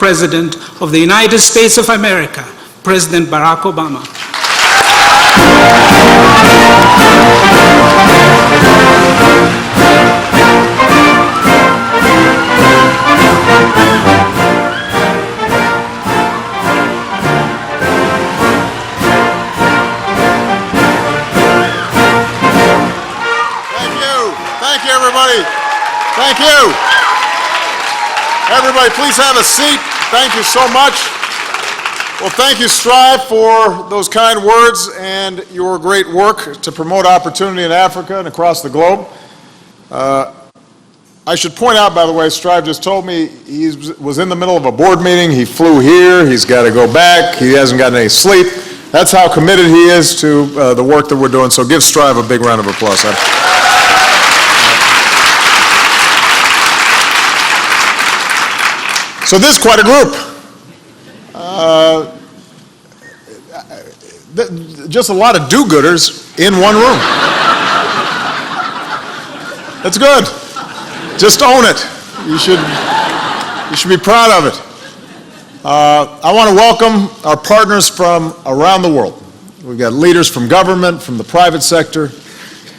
President of the United States of America, President Barack Obama. Thank you, everybody. Thank you. Everybody, please have a seat. Thank you so much. Well, thank you, Strive, for those kind words and your great work to promote opportunity in Africa and across the globe. I should point out, by the way, Strive just told me he was in the middle of a board meeting. He flew here. He's got to go back. He hasn't gotten any sleep. That's how committed he is to the work that we're doing. So give Strive a big round of applause. So this is quite a group. Just a lot of do-gooders in one room. That's good. Just own it. You should be proud of it. I want to welcome our partners from around the world. We've got leaders from government, from the private sector,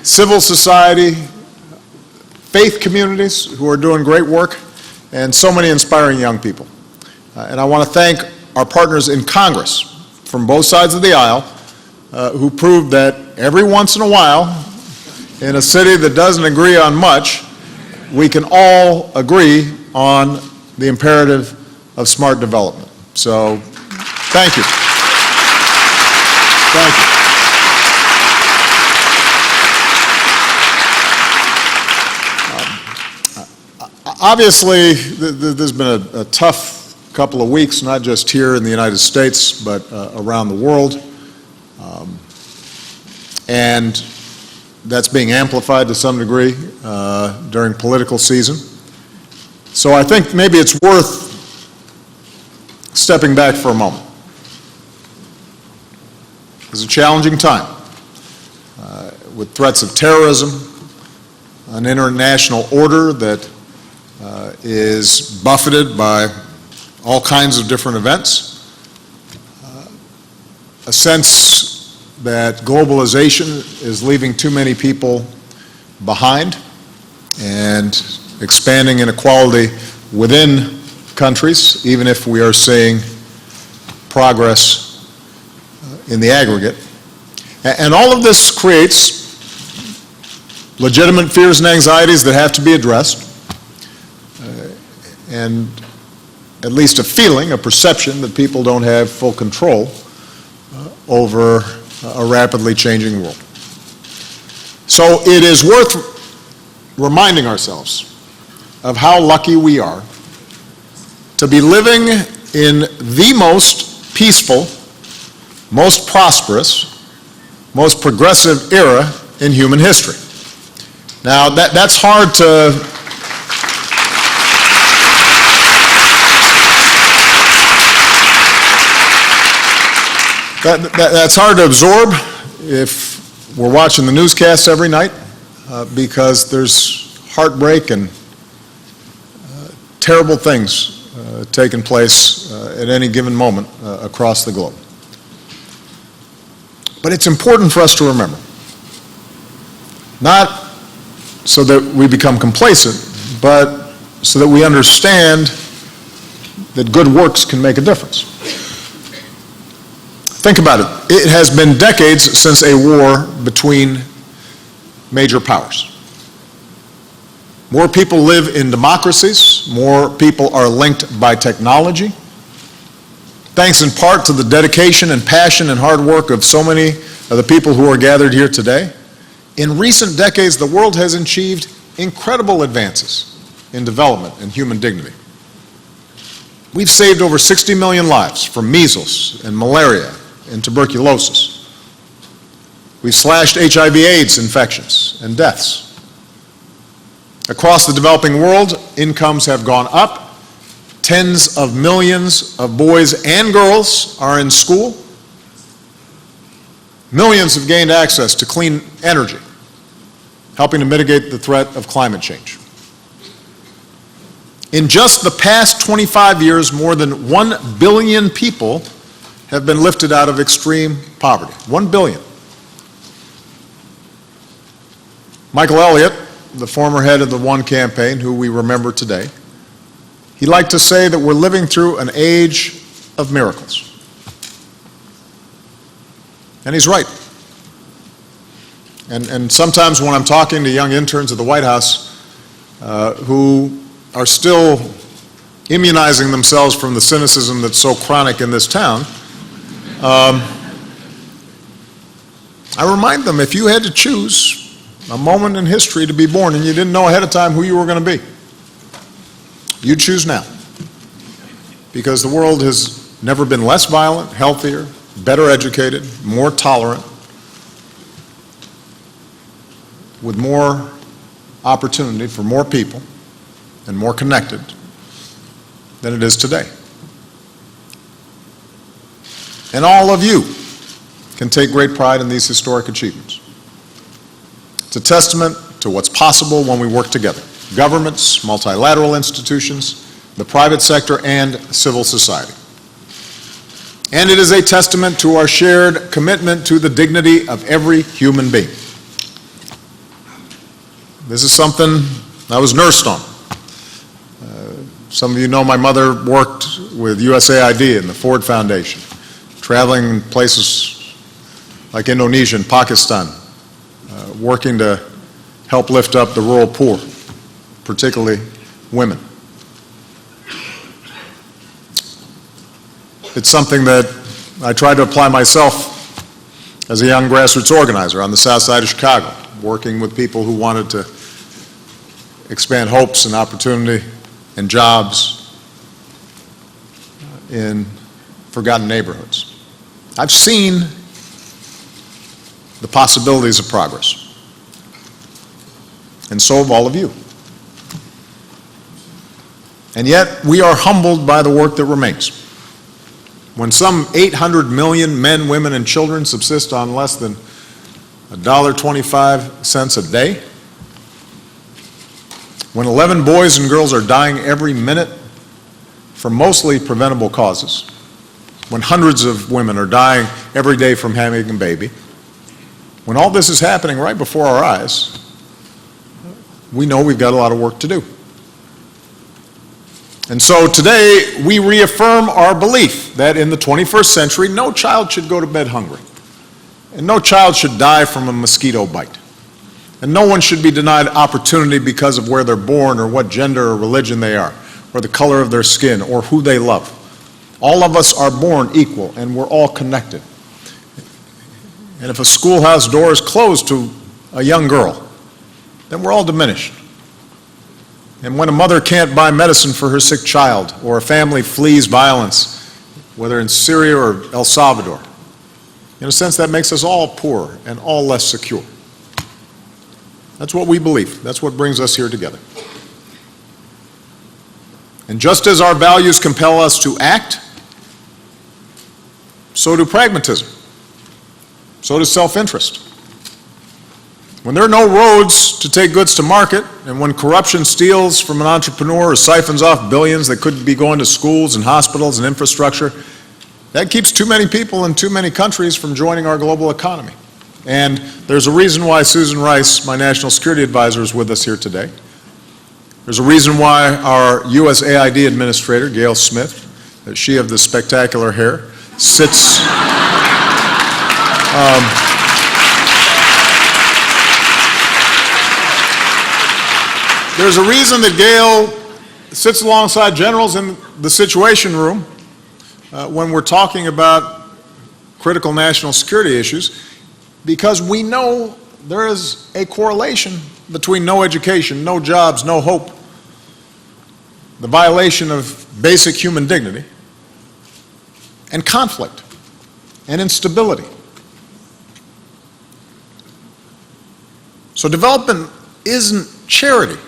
civil society, faith communities who are doing great work, and so many inspiring young people. And I want to thank our partners in Congress from both sides of the aisle who proved that every once in a while, in a city that doesn't agree on much, we can all agree on the imperative of smart development. So, thank you. Thank you. Obviously, there's been a tough couple of weeks, not just here in the United States, but around the world. And that's being amplified to some degree during political season. So I think maybe it's worth stepping back for a moment. It's a challenging time with threats of terrorism, an international order that is buffeted by all kinds of different events, a sense that globalization is leaving too many people behind and expanding inequality within countries, even if we are seeing progress in the aggregate. And all of this creates legitimate fears and anxieties that have to be addressed. And at least a feeling, a perception that people don't have full control over a rapidly changing world. So it is worth reminding ourselves of how lucky we are to be living in the most peaceful, most prosperous, most progressive era in human history. Now, that's hard to That's hard to absorb if we're watching the newscasts every night because there's heartbreak and terrible things taking place at any given moment across the globe. But it's important for us to remember, not so that we become complacent, but so that we understand that good works can make a difference. Think about it. It has been decades since a war between major powers. More people live in democracies. More people are linked by technology. Thanks in part to the dedication and passion and hard work of so many of the people who are gathered here today. In recent decades, the world has achieved incredible advances in development and human dignity. We've saved over 60 million lives from measles and malaria and tuberculosis. We've slashed HIV/AIDS infections and deaths. Across the developing world, incomes have gone up. Tens of millions of boys and girls are in school. Millions have gained access to clean energy, helping to mitigate the threat of climate change. In just the past 25 years, more than 1 billion people have been lifted out of extreme poverty. 1 billion. Michael Elliott, the former head of the One campaign, who we remember today, he liked to say that we're living through an age of miracles. And he's right. And sometimes when I'm talking to young interns at the White House who are still immunizing themselves from the cynicism that's so chronic in this town, I remind them, if you had to choose a moment in history to be born and you didn't know ahead of time who you were going to be, you choose now. Because the world has never been less violent, healthier, better educated, more tolerant, with more opportunity for more people and more connected than it is today. And all of you can take great pride in these historic achievements. It's a testament to what's possible when we work together. Governments, multilateral institutions, the private sector, and civil society. And it is a testament to our shared commitment to the dignity of every human being. This is something I was nursed on. Some of you know my mother worked with USAID and the Ford Foundation, traveling places like Indonesia and Pakistan, working to help lift up the rural poor, particularly women. It's something that I tried to apply myself as a young grassroots organizer on the south side of Chicago, working with people who wanted to expand hopes and opportunity and jobs in forgotten neighborhoods. I've seen the possibilities of progress, and so have all of you. And yet, we are humbled by the work that remains. When some 800 million men, women, and children subsist on less than $1.25 a day, when 11 boys and girls are dying every minute from mostly preventable causes, when hundreds of women are dying every day from having a baby, when all this is happening right before our eyes, we know we've got a lot of work to do. And so today, we reaffirm our belief that in the 21st century, no child should go to bed hungry, and no child should die from a mosquito bite, and no one should be denied opportunity because of where they're born or what gender or religion they are, or the color of their skin, or who they love. All of us are born equal, and we're all connected. And if a schoolhouse door is closed to a young girl, then we're all diminished. And when a mother can't buy medicine for her sick child, or a family flees violence, whether in Syria or El Salvador, in a sense that makes us all poorer and all less secure. That's what we believe. That's what brings us here together. And just as our values compel us to act, so do pragmatism. So does self-interest. When there are no roads to take goods to market, and when corruption steals from an entrepreneur or siphons off billions that could be going to schools and hospitals and infrastructure, that keeps too many people in too many countries from joining our global economy. And there's a reason why Susan Rice, my national security advisor, is with us here today. There's a reason why our USAID administrator, Gail Smith, she of the spectacular hair, sits there's a reason that Gail sits alongside generals in the Situation Room when we're talking about critical national security issues, because we know there is a correlation between no education, no jobs, no hope, the violation of basic human dignity, and conflict and instability. So development isn't charity.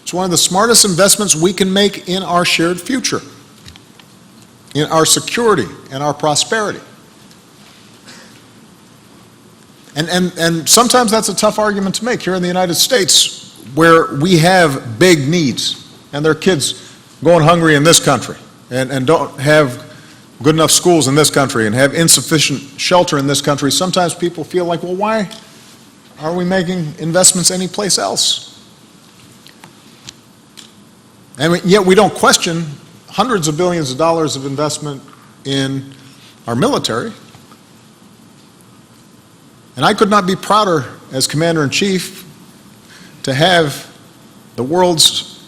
It's one of the smartest investments we can make in our shared future, in our security and our prosperity. And sometimes that's a tough argument to make. Here in the United States, where we have big needs and there are kids going hungry in this country and don't have good enough schools in this country and have insufficient shelter in this country, sometimes people feel like, well, why are we making investments anyplace else? And yet we don't question hundreds of billions of dollars of investment in our military. And I could not be prouder as Commander-in-Chief to have the world's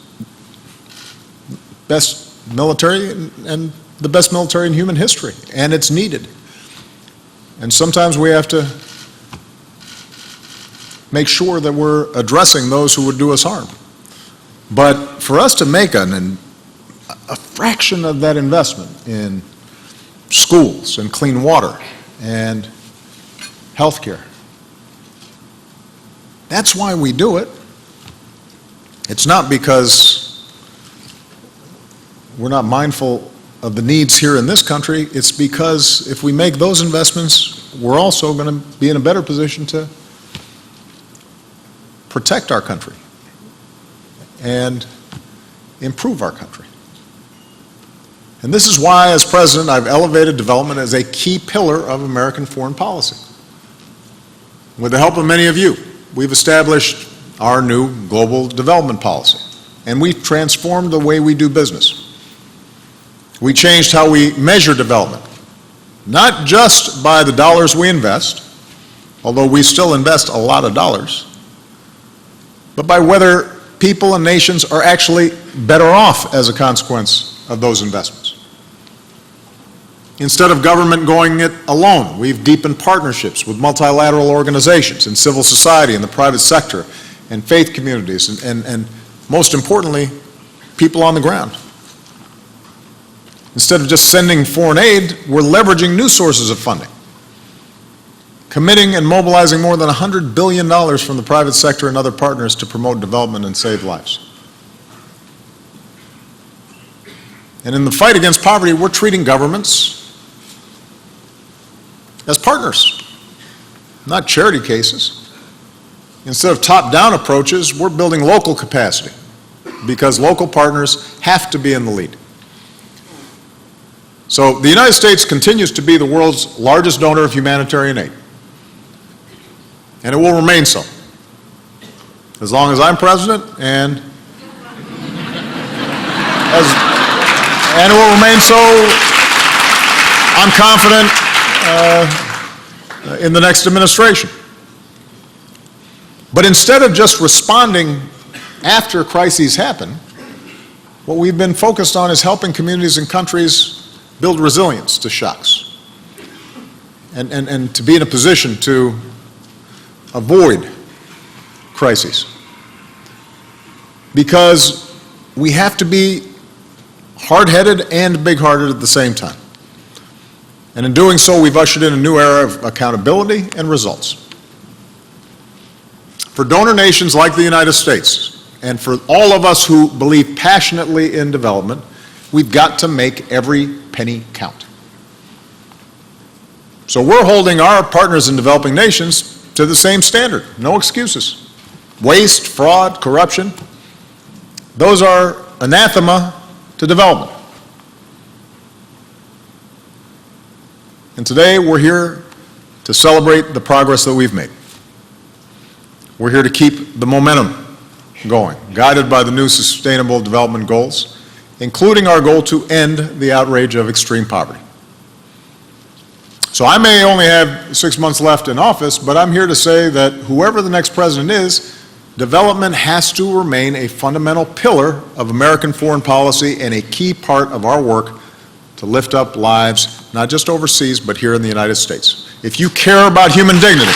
best military and the best military in human history, and it's needed. And sometimes we have to make sure that we're addressing those who would do us harm. But for us to make a fraction of that investment in schools and clean water and health care, that's why we do it. It's not because we're not mindful of the needs here in this country. It's because if we make those investments, we're also going to be in a better position to protect our country and improve our country. And this is why, as President, I've elevated development as a key pillar of American foreign policy. With the help of many of you, we've established our new global development policy, and we've transformed the way we do business. We changed how we measure development, not just by the dollars we invest, although we still invest a lot of dollars, but by whether people and nations are actually better off as a consequence of those investments. Instead of government going it alone, we've deepened partnerships with multilateral organizations and civil society and the private sector and faith communities and most importantly, people on the ground. Instead of just sending foreign aid, we're leveraging new sources of funding, committing and mobilizing more than $100 billion from the private sector and other partners to promote development and save lives. And in the fight against poverty, we're treating governments as partners, not charity cases. Instead of top-down approaches, we're building local capacity because local partners have to be in the lead. So the United States continues to be the world's largest donor of humanitarian aid, and it will remain so as long as I'm president, and it will remain so, I'm confident, in the next administration. But instead of just responding after crises happen, what we've been focused on is helping communities and countries build resilience to shocks and to be in a position to avoid crises. Because we have to be hard-headed and big-hearted at the same time. And in doing so, we've ushered in a new era of accountability and results. For donor nations like the United States, and for all of us who believe passionately in development, we've got to make every penny count. So we're holding our partners in developing nations to the same standard. No excuses. Waste, fraud, corruption, those are anathema to development. And today we're here to celebrate the progress that we've made. We're here to keep the momentum going, guided by the new Sustainable Development Goals, including our goal to end the outrage of extreme poverty. So I may only have 6 months left in office, but I'm here to say that whoever the next president is, development has to remain a fundamental pillar of American foreign policy and a key part of our work to lift up lives, not just overseas, but here in the United States. If you care about human dignity,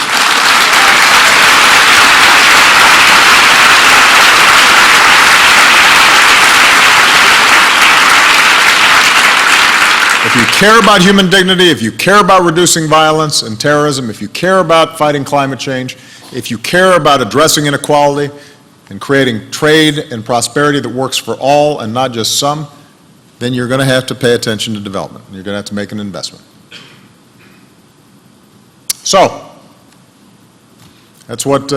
if you care about human dignity, if you care about reducing violence and terrorism, if you care about fighting climate change, if you care about addressing inequality and creating trade and prosperity that works for all and not just some, then you're going to have to pay attention to development. You're going to have to make an investment. So, that's what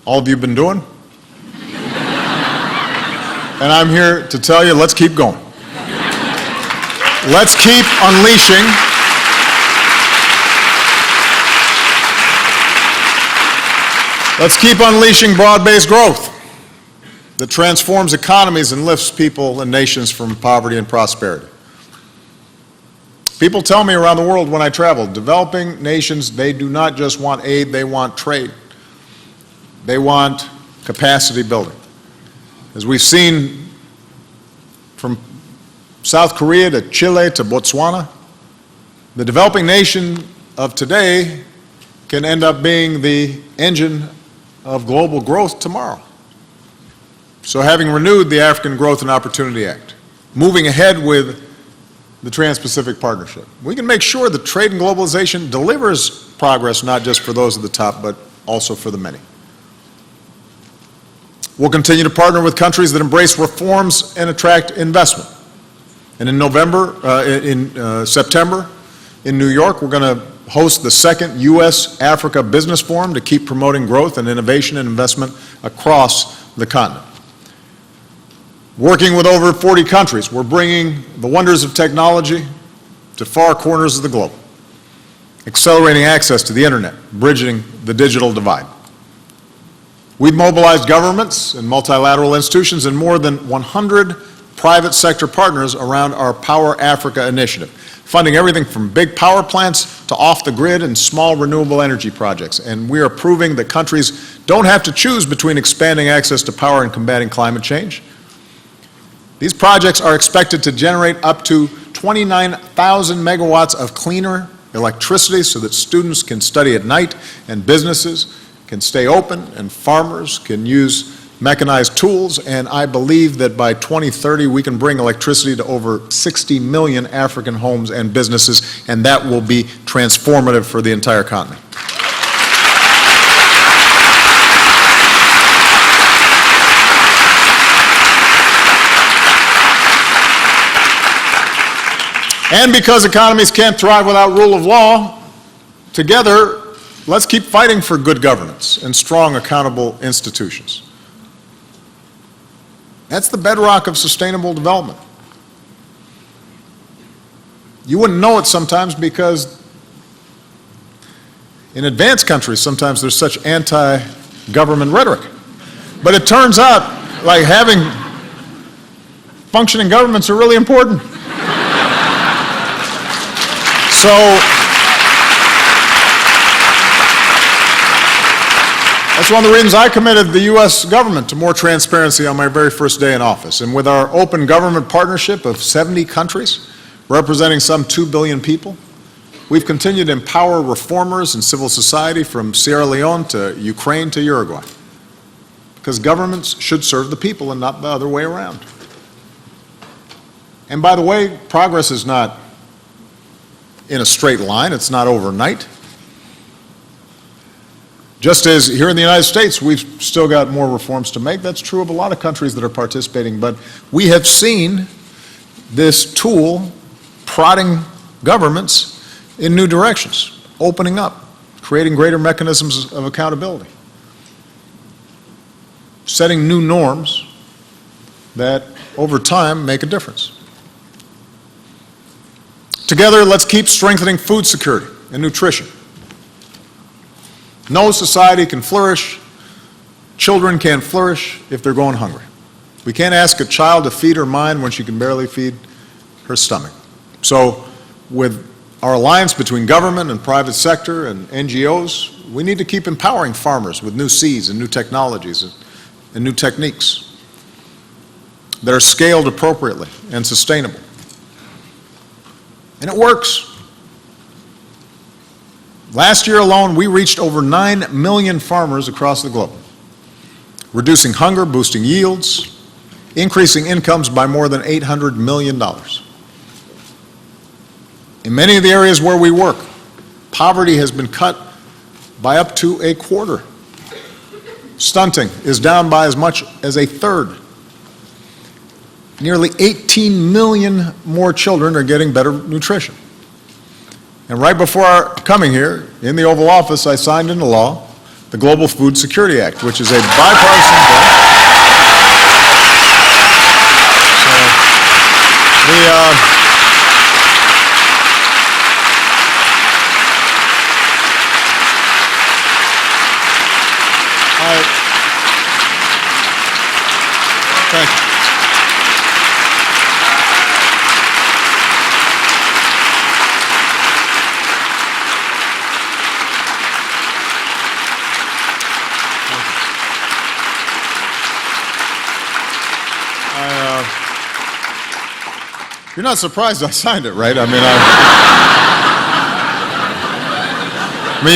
all of you have been doing. And I'm here to tell you, let's keep going. Let's keep unleashing broad-based growth that transforms economies and lifts people and nations from poverty and prosperity. People tell me around the world when I travel, developing nations, they do not just want aid, they want trade. They want capacity building. As we've seen from South Korea to Chile to Botswana, the developing nation of today can end up being the engine of global growth tomorrow. So having renewed the African Growth and Opportunity Act, moving ahead with the Trans-Pacific Partnership, we can make sure that trade and globalization delivers progress not just for those at the top, but also for the many. We'll continue to partner with countries that embrace reforms and attract investment. And in September, in New York, we're going to host the second U.S.-Africa Business Forum to keep promoting growth and innovation and investment across the continent. Working with over 40 countries, we're bringing the wonders of technology to far corners of the globe, accelerating access to the internet, bridging the digital divide. We've mobilized governments and multilateral institutions and more than 100 private sector partners around our Power Africa initiative, funding everything from big power plants to off-the-grid and small renewable energy projects. And we are proving that countries don't have to choose between expanding access to power and combating climate change. These projects are expected to generate up to 29,000 megawatts of cleaner electricity so that students can study at night and businesses can stay open and farmers can use mechanized tools, and I believe that by 2030 we can bring electricity to over 60 million African homes and businesses, and that will be transformative for the entire continent. And because economies can't thrive without rule of law, together, let's keep fighting for good governance and strong, accountable institutions. That's the bedrock of sustainable development. You wouldn't know it sometimes because in advanced countries, sometimes there's such anti-government rhetoric. But it turns out, like, having functioning governments are really important. So, that's one of the reasons I committed the U.S. government to more transparency on my very first day in office. And with our open government partnership of 70 countries, representing some 2 billion people, we've continued to empower reformers and civil society from Sierra Leone to Ukraine to Uruguay. Because governments should serve the people and not the other way around. And by the way, progress is not in a straight line, it's not overnight. Just as here in the United States, we've still got more reforms to make. That's true of a lot of countries that are participating, but we have seen this tool prodding governments in new directions, opening up, creating greater mechanisms of accountability, setting new norms that over time make a difference. Together, let's keep strengthening food security and nutrition. No society can flourish, children can't flourish if they're going hungry. We can't ask a child to feed her mind when she can barely feed her stomach. So with our alliance between government and private sector and NGOs, we need to keep empowering farmers with new seeds and new technologies and new techniques that are scaled appropriately and sustainable. And it works. Last year alone, we reached over 9 million farmers across the globe, reducing hunger, boosting yields, increasing incomes by more than $800 million. In many of the areas where we work, poverty has been cut by up to a quarter. Stunting is down by as much as a third. Nearly 18 million more children are getting better nutrition. And right before coming here, in the Oval Office, I signed into law the Global Food Security Act, which is a bipartisan bill. Thank you. You're not surprised I signed it, right? I mean,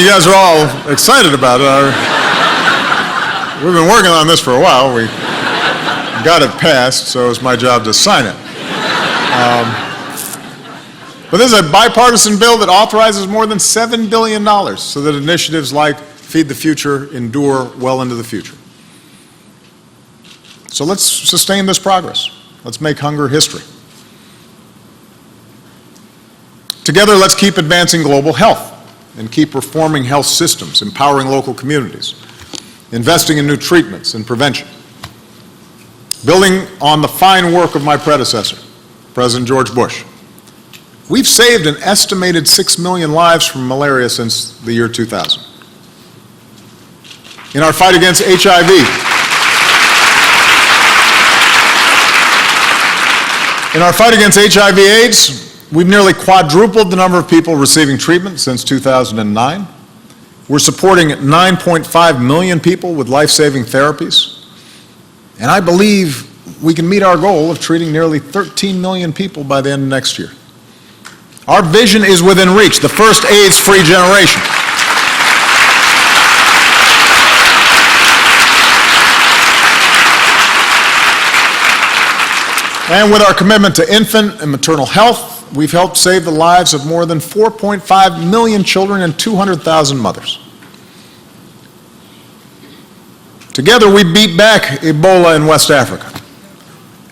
you guys are all excited about it. We've been working on this for a while. We got it passed, so it's my job to sign it. But this is a bipartisan bill that authorizes more than $7 billion so that initiatives like Feed the Future endure well into the future. So let's sustain this progress. Let's make hunger history. Together, let's keep advancing global health and keep reforming health systems, empowering local communities, investing in new treatments and prevention. Building on the fine work of my predecessor, President George Bush, we've saved an estimated 6 million lives from malaria since the year 2000. In our fight against HIV, AIDS, we've nearly quadrupled the number of people receiving treatment since 2009. We're supporting 9.5 million people with life-saving therapies. And I believe we can meet our goal of treating nearly 13 million people by the end of next year. Our vision is within reach, the first AIDS-free generation. And with our commitment to infant and maternal health, we've helped save the lives of more than 4.5 million children and 200,000 mothers. Together, we beat back Ebola in West Africa.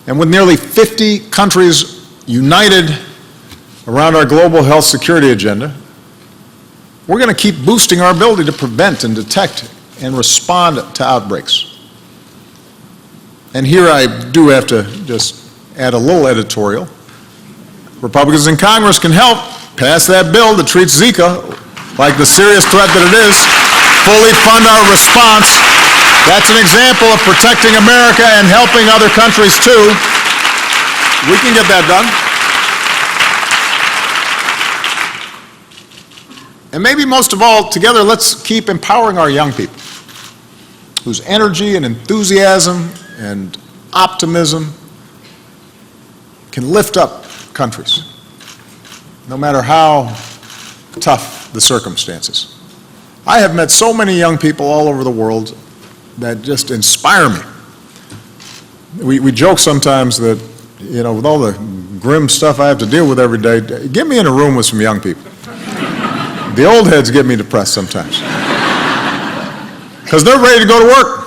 And with nearly 50 countries united around our global health security agenda, we're going to keep boosting our ability to prevent and detect and respond to outbreaks. And here I do have to just add a little editorial. Republicans in Congress can help pass that bill that treats Zika like the serious threat that it is, fully fund our response. That's an example of protecting America and helping other countries too. We can get that done. And maybe most of all, together, let's keep empowering our young people whose energy and enthusiasm and optimism can lift up countries, no matter how tough the circumstances. I have met so many young people all over the world that just inspire me. We joke sometimes that, you know, with all the grim stuff I have to deal with every day, get me in a room with some young people. The old heads get me depressed sometimes. Because they're ready to go to work.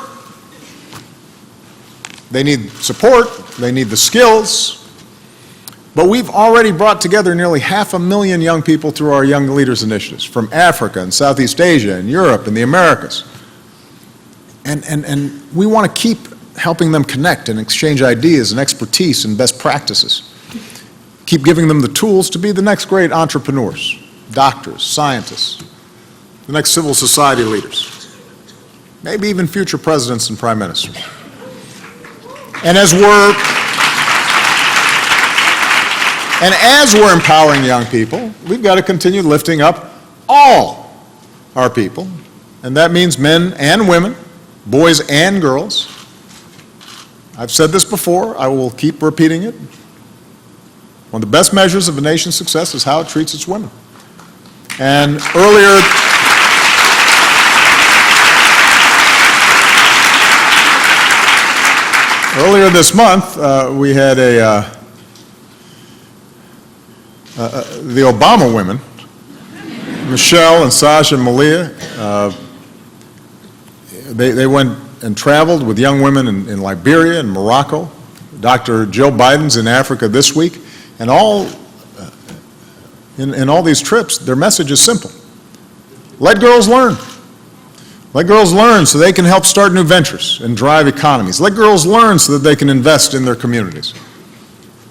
They need support, they need the skills. But we've already brought together nearly 500,000 young people through our Young Leaders initiatives from Africa and Southeast Asia and Europe and the Americas. And we want to keep helping them connect and exchange ideas and expertise and best practices. Keep giving them the tools to be the next great entrepreneurs, doctors, scientists, the next civil society leaders, maybe even future presidents and prime ministers. And as we're empowering young people, we've got to continue lifting up all our people, and that means men and women, boys and girls. I've said this before, I will keep repeating it. One of the best measures of a nation's success is how it treats its women. And earlier this month, we had the Obama women, Michelle and Sasha and Malia, they went and traveled with young women in Liberia and Morocco. Dr. Joe Biden's in Africa this week. And in all these trips, their message is simple. Let girls learn. Let girls learn so they can help start new ventures and drive economies. Let girls learn so that they can invest in their communities.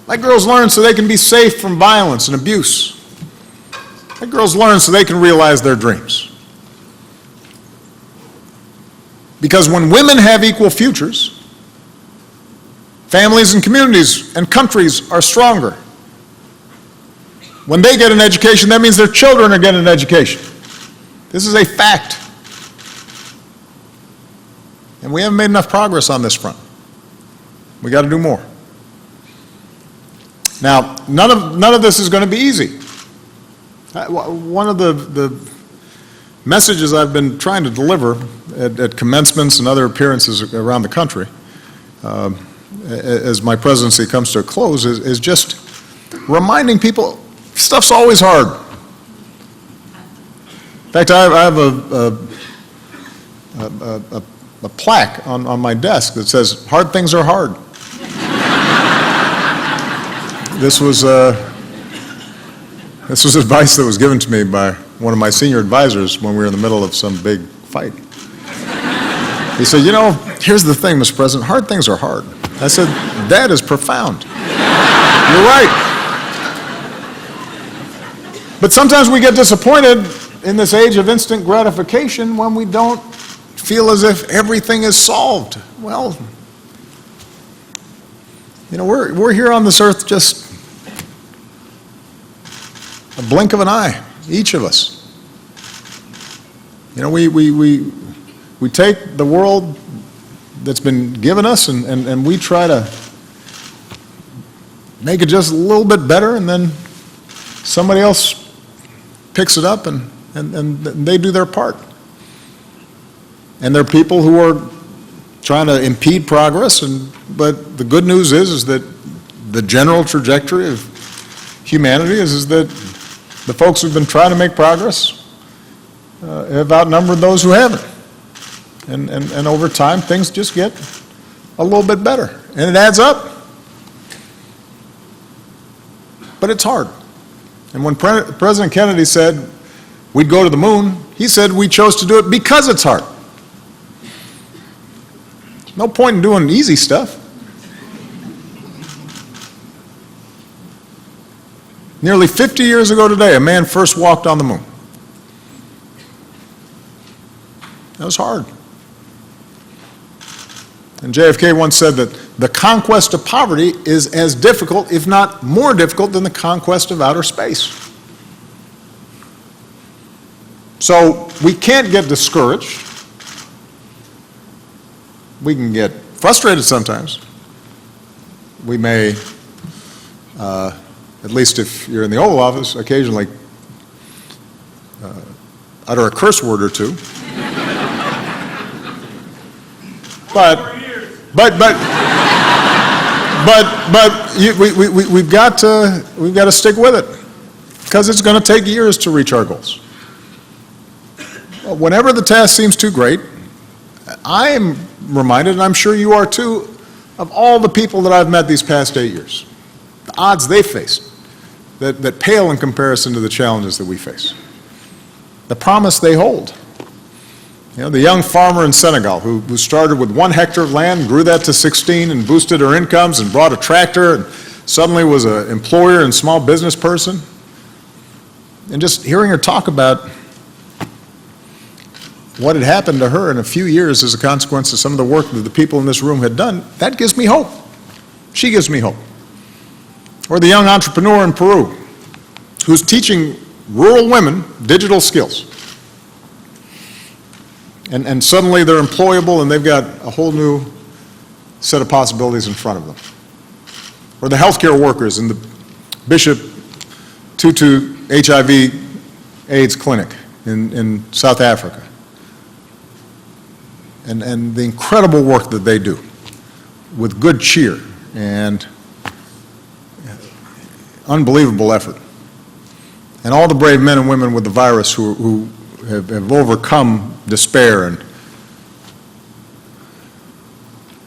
Let girls learn so they can be safe from violence and abuse. Let girls learn so they can realize their dreams. Because when women have equal futures, families and communities and countries are stronger. When they get an education, that means their children are getting an education. This is a fact. And we haven't made enough progress on this front. We got to do more. Now, none of this is going to be easy. One of the messages I've been trying to deliver at commencements and other appearances around the country as my presidency comes to a close is just reminding people stuff's always hard. In fact, I have a plaque on my desk that says, "Hard things are hard." This was advice that was given to me by one of my senior advisors when we were in the middle of some big fight. He said, "You know, here's the thing, Mr. President, hard things are hard." I said, "That is profound. You're right." But sometimes we get disappointed in this age of instant gratification when we don't feel as if everything is solved. Well, you know, we're here on this earth just a blink of an eye, each of us. You know, we take the world that's been given us and we try to make it just a little bit better, and then somebody else picks it up and they do their part. And there are people who are trying to impede progress, but the good news is that the general trajectory of humanity is that the folks who've been trying to make progress have outnumbered those who haven't. And over time, things just get a little bit better. And it adds up. But it's hard. And when President Kennedy said we'd go to the moon, he said we chose to do it because it's hard. No point in doing easy stuff. Nearly 50 years ago today, a man first walked on the moon. That was hard. And JFK once said that the conquest of poverty is as difficult, if not more difficult, than the conquest of outer space. So we can't get discouraged. We can get frustrated sometimes. We may, at least if you're in the Oval Office, occasionally utter a curse word or two. We've got to stick with it, because it's going to take years to reach our goals. Whenever the task seems too great, I am reminded, and I'm sure you are too, of all the people that I've met these past 8 years. The odds they faced that pale in comparison to the challenges that we face. The promise they hold. You know, the young farmer in Senegal who started with 1 hectare of land, grew that to 16, and boosted her incomes and brought a tractor, and suddenly was an employer and small business person. And just hearing her talk about what had happened to her in a few years as a consequence of some of the work that the people in this room had done, that gives me hope. She gives me hope. Or the young entrepreneur in Peru who's teaching rural women digital skills. And suddenly they're employable and they've got a whole new set of possibilities in front of them. Or the healthcare workers in the Bishop Tutu HIV/AIDS clinic in South Africa. And the incredible work that they do with good cheer and unbelievable effort. And all the brave men and women with the virus who have overcome despair and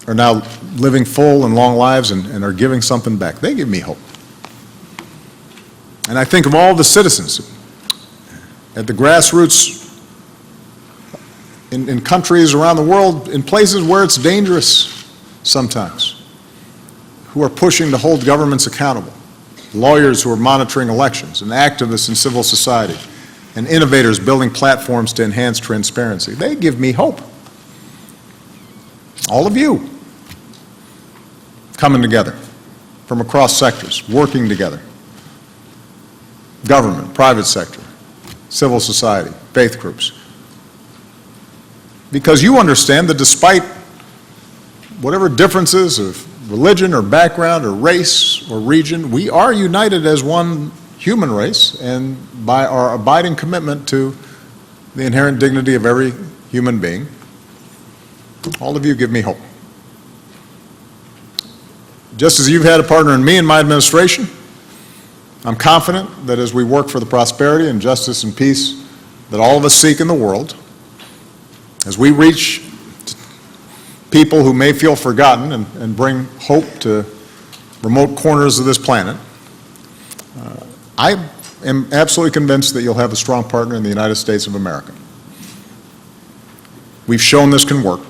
are now living full and long lives and are giving something back. They give me hope. And I think of all the citizens at the grassroots in countries around the world, in places where it's dangerous sometimes, who are pushing to hold governments accountable, lawyers who are monitoring elections, and activists in civil society, and innovators building platforms to enhance transparency. They give me hope. All of you coming together from across sectors, working together. Government, private sector, civil society, faith groups. Because you understand that despite whatever differences of religion or background or race or region, we are united as one human race and by our abiding commitment to the inherent dignity of every human being. All of you give me hope. Just as you've had a partner in me in my administration, I'm confident that as we work for the prosperity and justice and peace that all of us seek in the world, as we reach people who may feel forgotten and bring hope to remote corners of this planet, I am absolutely convinced that you'll have a strong partner in the United States of America. We've shown this can work.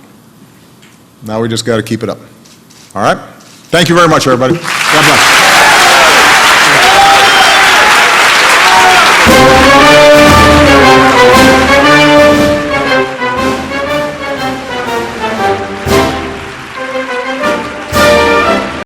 Now we just got to keep it up. All right? Thank you very much, everybody. God bless.